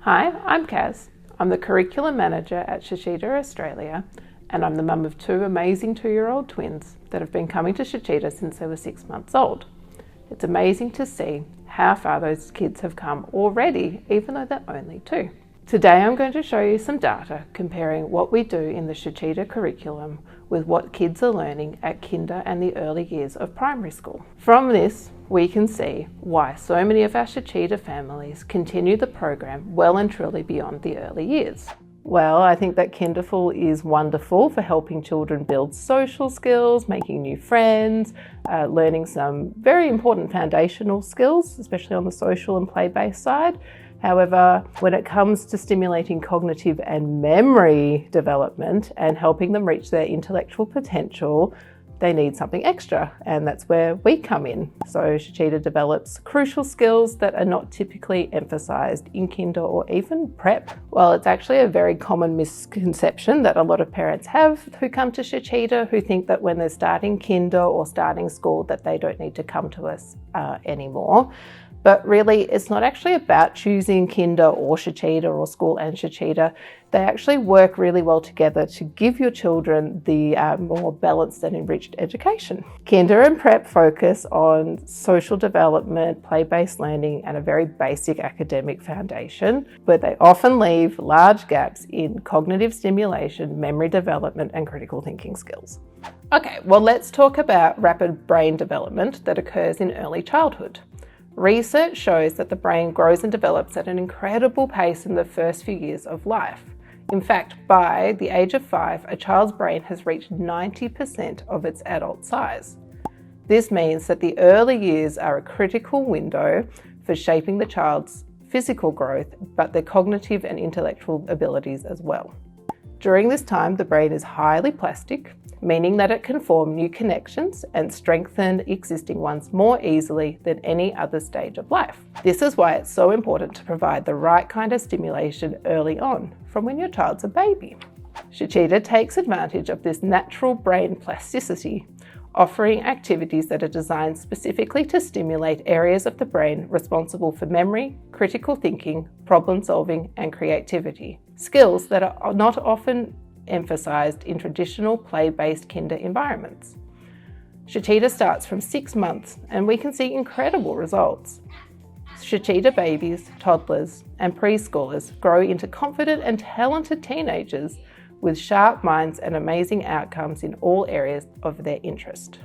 Hi, I'm Kaz. I'm the Curriculum Manager at Shichida Australia, and I'm the mum of two amazing 2-year-old twins that have been coming to Shichida since they were 6 months old. It's amazing to see how far those kids have come already, even though they're only 2. Today I'm going to show you some data comparing what we do in the Shichida curriculum with what kids are learning at kinder and the early years of primary school. From this, we can see why so many of our Shichida families continue the program well and truly beyond the early years. Well, I think that Kinderful is wonderful for helping children build social skills, making new friends, learning some very important foundational skills, especially on the social and play-based side. However, when it comes to stimulating cognitive and memory development and helping them reach their intellectual potential, they need something extra, and that's where we come in. So Shichida develops crucial skills that are not typically emphasised in kinder or even prep. Well, it's actually a very common misconception that a lot of parents have who come to Shichida, who think that when they're starting kinder or starting school that they don't need to come to us anymore. But really, it's not actually about choosing kinder or Shichida or school and Shichida. They actually work really well together to give your children the more balanced and enriched education. Kinder and prep focus on social development, play-based learning, and a very basic academic foundation, but they often leave large gaps in cognitive stimulation, memory development, and critical thinking skills. Okay, well, let's talk about rapid brain development that occurs in early childhood. Research shows that the brain grows and develops at an incredible pace in the first few years of life. In fact, by the age of 5, a child's brain has reached 90% of its adult size. This means that the early years are a critical window for shaping the child's physical growth, but their cognitive and intellectual abilities as well. During this time, the brain is highly plastic, meaning that it can form new connections and strengthen existing ones more easily than any other stage of life. This is why it's so important to provide the right kind of stimulation early on, from when your child's a baby. Shichida takes advantage of this natural brain plasticity, offering activities that are designed specifically to stimulate areas of the brain responsible for memory, critical thinking, problem solving, and creativity, skills that are not often emphasised in traditional play-based kinder environments. Shichida starts from 6 months and we can see incredible results. Shichida babies, toddlers and preschoolers grow into confident and talented teenagers with sharp minds and amazing outcomes in all areas of their interest.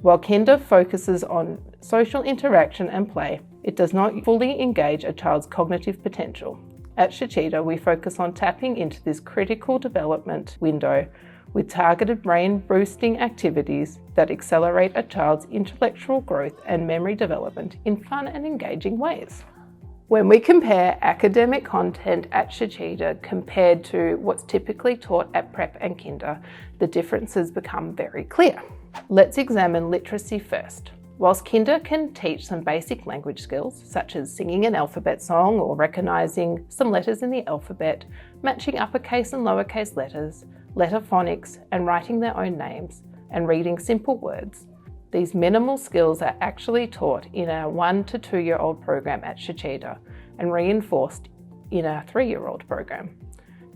While kinder focuses on social interaction and play, it does not fully engage a child's cognitive potential. At Shichida, we focus on tapping into this critical development window with targeted brain-boosting activities that accelerate a child's intellectual growth and memory development in fun and engaging ways. When we compare academic content at Shichida compared to what's typically taught at prep and kinder, the differences become very clear. Let's examine literacy first. Whilst kinder can teach some basic language skills, such as singing an alphabet song or recognising some letters in the alphabet, matching uppercase and lowercase letters, letter phonics, and writing their own names, and reading simple words, these minimal skills are actually taught in our 1 to 2-year-old program at Shichida and reinforced in our 3-year-old program.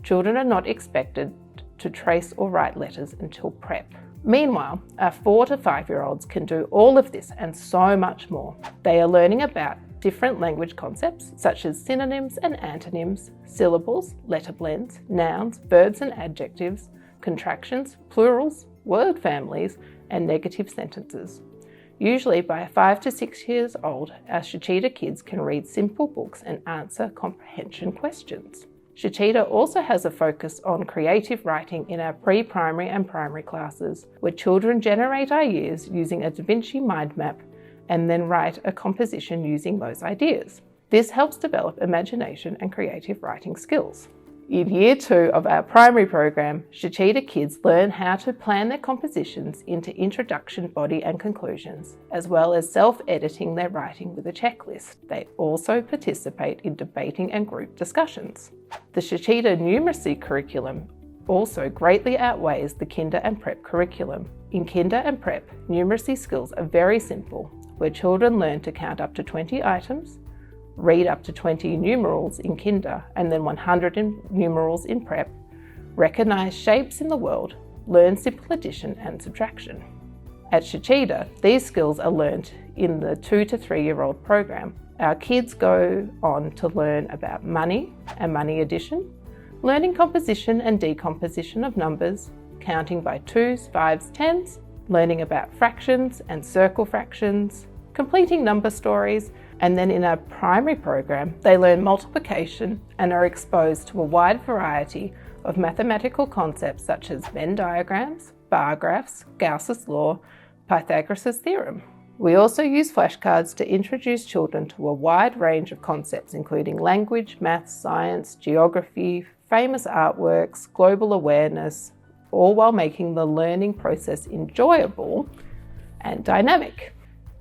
Children are not expected to trace or write letters until prep. Meanwhile, our 4 to 5-year-olds can do all of this and so much more. They are learning about different language concepts such as synonyms and antonyms, syllables, letter blends, nouns, verbs and adjectives, contractions, plurals, word families, and negative sentences. Usually by 5 to 6 years old, our Shichida kids can read simple books and answer comprehension questions. Shichida also has a focus on creative writing in our pre-primary and primary classes, where children generate ideas using a Vinci mind map and then write a composition using those ideas. This helps develop imagination and creative writing skills. In Year 2 of our primary program, Shichida kids learn how to plan their compositions into introduction, body and conclusions, as well as self-editing their writing with a checklist. They also participate in debating and group discussions. The Shichida Numeracy curriculum also greatly outweighs the kinder and prep curriculum. In kinder and prep, numeracy skills are very simple, where children learn to count up to 20 items, read up to 20 numerals in kinder and then 100 numerals in prep, recognise shapes in the world, learn simple addition and subtraction. At Shichida, these skills are learnt in the 2 to 3 year old program. Our kids go on to learn about money and money addition, learning composition and decomposition of numbers, counting by 2s, 5s, 10s, learning about fractions and circle fractions, completing number stories, and then in our primary program, they learn multiplication and are exposed to a wide variety of mathematical concepts such as Venn diagrams, bar graphs, Gauss's law, Pythagoras' theorem. We also use flashcards to introduce children to a wide range of concepts including language, maths, science, geography, famous artworks, global awareness, all while making the learning process enjoyable and dynamic.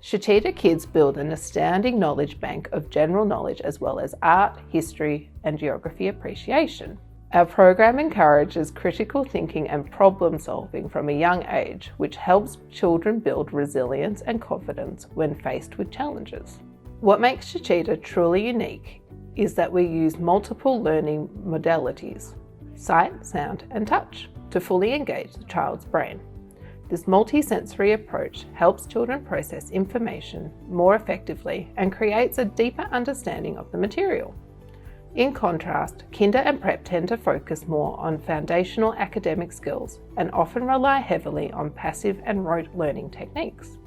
Shichida kids build an astounding knowledge bank of general knowledge as well as art, history, and geography appreciation. Our program encourages critical thinking and problem solving from a young age, which helps children build resilience and confidence when faced with challenges. What makes Shichida truly unique is that we use multiple learning modalities, sight, sound, and touch, to fully engage the child's brain. This multisensory approach helps children process information more effectively and creates a deeper understanding of the material. In contrast, kinder and prep tend to focus more on foundational academic skills and often rely heavily on passive and rote learning techniques.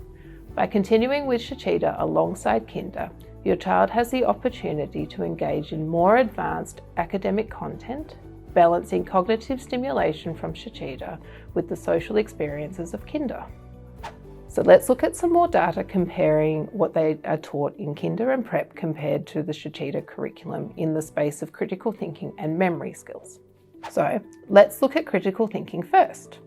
By continuing with Shichida alongside kinder, your child has the opportunity to engage in more advanced academic content, balancing cognitive stimulation from Shichida with the social experiences of kinder. So let's look at some more data comparing what they are taught in kinder and prep compared to the Shichida curriculum in the space of critical thinking and memory skills. So let's look at critical thinking first.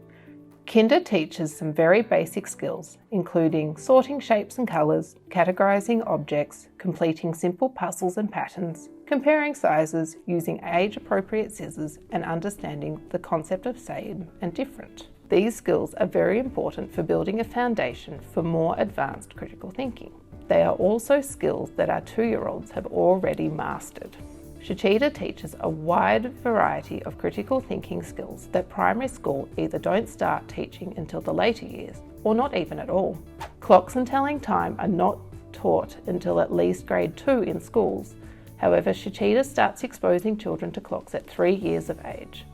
Kinder teaches some very basic skills, including sorting shapes and colours, categorising objects, completing simple puzzles and patterns, comparing sizes, using age-appropriate scissors, and understanding the concept of same and different. These skills are very important for building a foundation for more advanced critical thinking. They are also skills that our 2-year-olds have already mastered. Shichida teaches a wide variety of critical thinking skills that primary school either don't start teaching until the later years, or not even at all. Clocks and telling time are not taught until at least grade 2 in schools. However, Shichida starts exposing children to clocks at 3 years of age.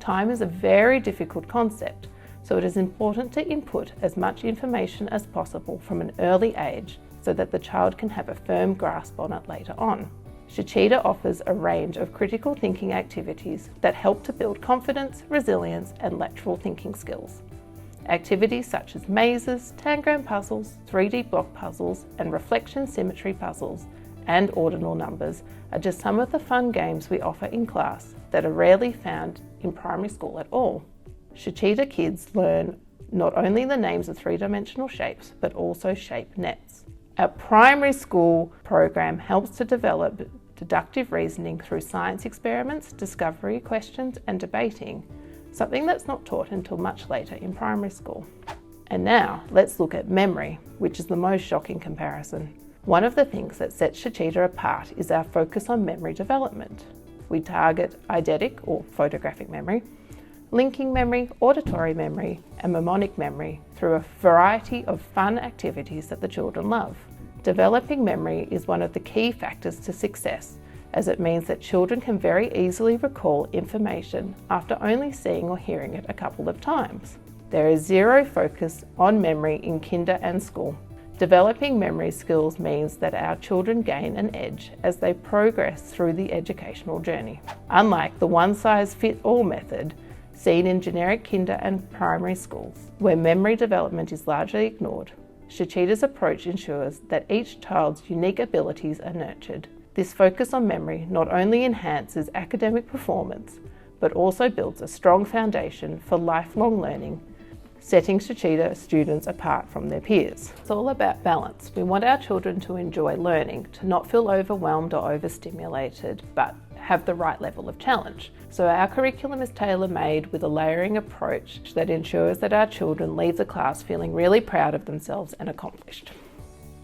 Time is a very difficult concept, so it is important to input as much information as possible from an early age so that the child can have a firm grasp on it later on. Shichida offers a range of critical thinking activities that help to build confidence, resilience, and lateral thinking skills. Activities such as mazes, tangram puzzles, 3D block puzzles, and reflection symmetry puzzles, and ordinal numbers are just some of the fun games we offer in class that are rarely found in primary school at all. Shichida kids learn not only the names of 3-dimensional shapes, but also shape nets. Our primary school program helps to develop deductive reasoning through science experiments, discovery questions, and debating, something that's not taught until much later in primary school. And now let's look at memory, which is the most shocking comparison. One of the things that sets Shichida apart is our focus on memory development. We target eidetic or photographic memory, linking memory, auditory memory, and mnemonic memory through a variety of fun activities that the children love. Developing memory is one of the key factors to success, as it means that children can very easily recall information after only seeing or hearing it a couple of times. There is zero focus on memory in kinder and school. Developing memory skills means that our children gain an edge as they progress through the educational journey. Unlike the one-size-fits-all method seen in generic kinder and primary schools, where memory development is largely ignored, Shichida's approach ensures that each child's unique abilities are nurtured. This focus on memory not only enhances academic performance, but also builds a strong foundation for lifelong learning, setting Shichida students apart from their peers. It's all about balance. We want our children to enjoy learning, to not feel overwhelmed or overstimulated, but have the right level of challenge. So our curriculum is tailor-made with a layering approach that ensures that our children leave the class feeling really proud of themselves and accomplished.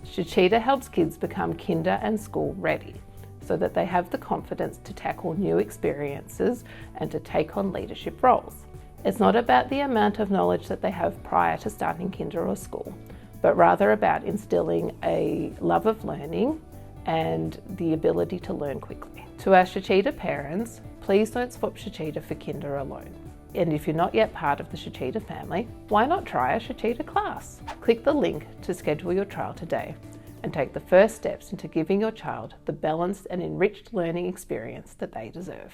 Shichida helps kids become kinder and school ready. so that they have the confidence to tackle new experiences and to take on leadership roles. It's not about the amount of knowledge that they have prior to starting kinder or school, but rather about instilling a love of learning and the ability to learn quickly. To our Shichida parents, please don't swap Shichida for kinder alone. And if you're not yet part of the Shichida family, why not try a Shichida class? Click the link to schedule your trial today and take the first steps into giving your child the balanced and enriched learning experience that they deserve.